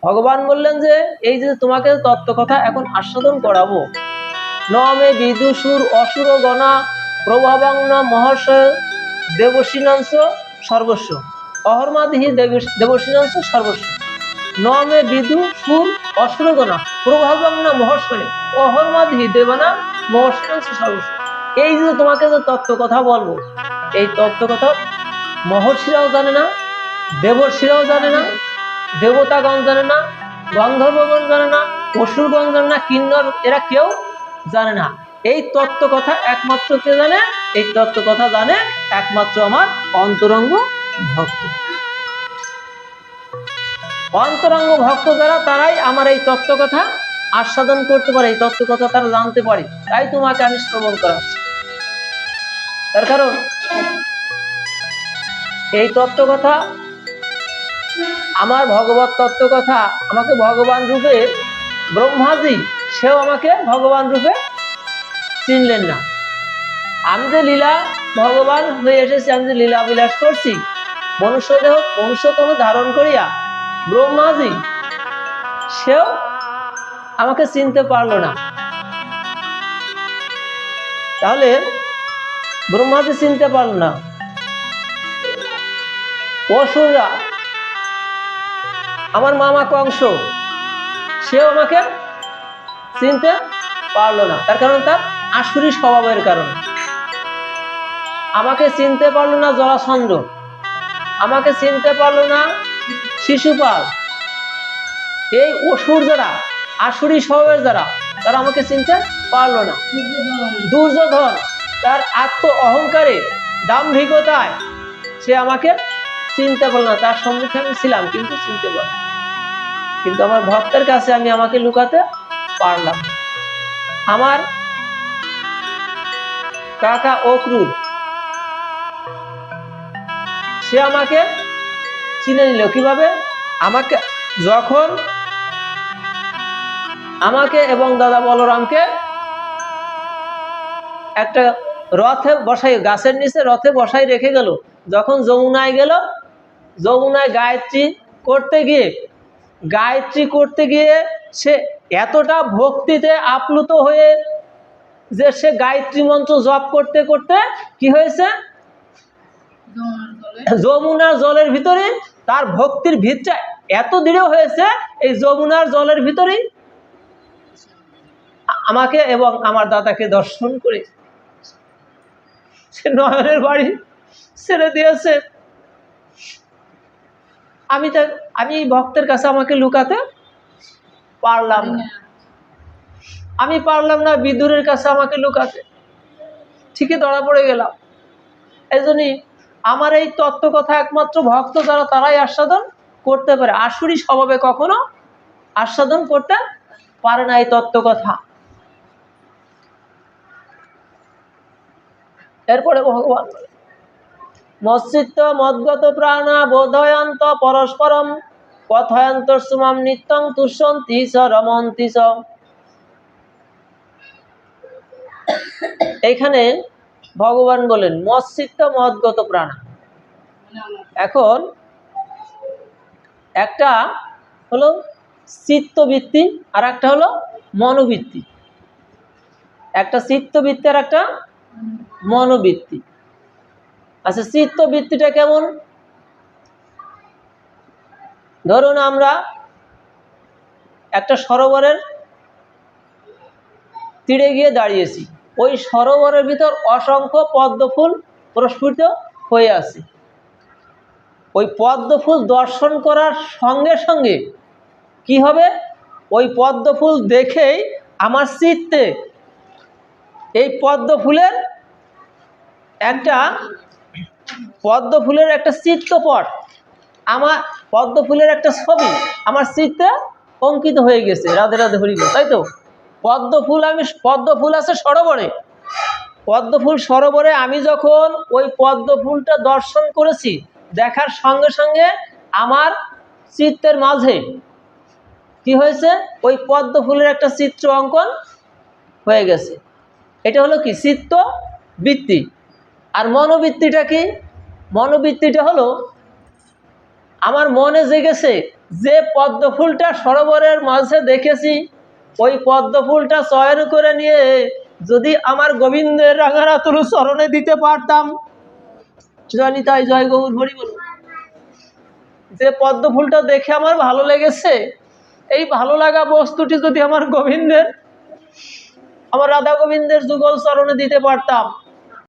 ভগবান বললেন যে এই যে তোমাকে তত্ত্ব কথা এখন আস্বাদন করাবো, ন মে বিদুষুর অসুর গণা প্রভাবাং মহাশয় দেবসীনাংশ সর্বস্ব অহর্মাদিহি দেবসীনাংশ সর্বস্ব। ন মে বিদু সুর অসুর গণা প্রভাবাং মহাশয় অহর্মাদিহি দেবানা মহর্ষিনাংশ সর্বস্ব। এই যে তোমাকে যে তত্ত্ব কথা বলবো, এই তত্ত্ব কথা মহর্ষিরাও জানে না, দেবর্ষিরাও জানে না, দেবতাগণ জানে না, গন্ধর্বগণ জানে না, অসুরগণ জানে না, কিন্নর এরা কেউ জানে না। এই তত্ত্ব কথা একমাত্র কে জানে? এই তত্ত্ব কথা জানে একমাত্র আমার অন্তরঙ্গ ভক্ত। অন্তরঙ্গ ভক্ত যারা, তারাই আমার এই তত্ত্ব কথা আস্বাদন করতে পারে, এই তত্ত্ব কথা তারা জানতে পারে। তাই তোমাকে আমি শ্রবণ করাচ্ছি। তার কারণ এই তত্ত্ব কথা, আমার ভগবত তত্ত্ব কথা আমাকে ভগবান রূপে ব্রহ্মাজি, সেও আমাকে ভগবান রূপে চিনলেন না। আমি যে লীলা ভগবান হয়ে এসেছি, আমি যে লীলা বিলাস করছি, মনুষ্যদেহ মনুষ্যতম ধারণ করিয়া ব্রহ্মাজি, সেও আমাকে চিনতে পারলো না। তাহলে ব্রহ্মাজি চিনতে পারল না, অসুররা, আমার মামা কংস, সেও আমাকে চিনতে পারলো না। তার কারণ তার আসুরি স্বভাবের কারণে। আমাকে চিনতে পারলো না জরাসন্ধ, আমাকে চিনতে পারলো না শিশুপাল। এই অসুর যারা, আসুরি স্বভাবের যারা, তারা আমাকে চিনতে পারলো না। দুর্যোধন তার আত্ম অহংকারে, দাম্ভিকতায় সে আমাকে চিনতে পারল না। তার সম্মুখে আমি ছিলাম কিন্তু চিনতে পারলাম। কিন্তু আমার ভক্তের কাছে আমি আমাকে লুকাতে পারলাম। আমার কাকা অক্রুর, সে আমাকে চিনে নিল কিভাবে? আমাকে যখন আমাকে এবং দাদা বলরামকে একটা রথে বসাই, গাছের নিচে রথে বসাই রেখে গেল, যখন যমুনায় গেল, যমুনায় গায়ত্রী করতে গিয়ে সে এতটা ভক্তিতে আপ্লুত হয়ে যে সে গায়ত্রী মন্ত্র জপ করতে করতে কি হয়েছে, যমুনার জলের ভিতরে তার ভক্তির ভিতটা এত দৃঢ় হয়েছে, এই যমুনার জলের ভিতরে আমাকে এবং আমার দাদাকে দর্শন করে সে নয়নের বাড়ি ছেড়ে দিয়েছে। আমি ভক্তের কাছে আমাকে লুকাতে পারলাম না। আমি পারলাম না বিদুরের কাছে আমাকে লুকাতে, ঠিকই ধরা পড়ে গেলাম। এই জন্যই আমার এই তত্ত্ব কথা একমাত্র ভক্ত যারা, তারাই আস্বাদন করতে পারে। আসুরি স্বভাবে কখনো আস্বাদন করতে পারে না এই তত্ত্ব কথা। এরপরে ভগবান মচ্চিত্ত মদ্গত প্রাণা বোধয়ন্ত পরস্পরম কথয়ন্ত সুমাম নিত্যং তুষ্যন্তি চ রমন্তি চ। এইখানে ভগবান বলেন মচ্চিত্ত মদ্গত প্রাণা। এখন একটা হলো চিত্তবৃত্তি আর একটা হলো মনোবৃত্তি। একটা চিত্তবৃত্তি আর একটা মনোবৃত্তি। আচ্ছা, চিত্তবৃত্তিটা কেমন? ধরুন আমরা একটা সরোবরের তীরে গিয়ে দাঁড়িয়েছি, ওই সরোবরের ভিতর অসংখ্য পদ্ম ফুল প্রস্ফুটিত হয়ে আছে। ওই পদ্ম ফুল দর্শন করার সঙ্গে সঙ্গে কি হবে, ওই পদ্ম ফুল দেখেই আমার চিত্তে এই পদ্ম ফুলের একটা চিত্তপট, আমার পদ্ম ফুলের একটা ছবি আমার চিত্তে অঙ্কিত হয়ে গেছে। রাধে রাধে হরি বল। তাই তো পদ্ম ফুল আছে সরোবরে, পদ্ম ফুল সরোবরে আমি যখন ওই পদ্ম ফুলটা দর্শন করেছি, দেখার সঙ্গে সঙ্গে আমার চিত্তের মাঝে কি হয়েছে, ওই পদ্ম ফুলের একটা চিত্র অঙ্কন হয়ে গেছে। এটা হলো কি চিত্ত বৃত্তি। আর মনোবৃত্তিটা কি? মনোবৃত্তিটা হলো আমার মনে জেগেছে যে পদ্ম ফুলটা সরোবরের মাঝে দেখেছি, ওই পদ্ম ফুলটা চয়ন করে নিয়ে যদি আমার গোবিন্দের রাঙারাতুল চরণে দিতে পারতাম। জয় নিতাই, জয় গৌর হরি বল। যে পদ্ম ফুলটা দেখে আমার ভালো লেগেছে, এই ভালো লাগা বস্তুটি যদি আমার গোবিন্দের, আমার রাধা গোবিন্দের যুগল চরণে দিতে পারতাম,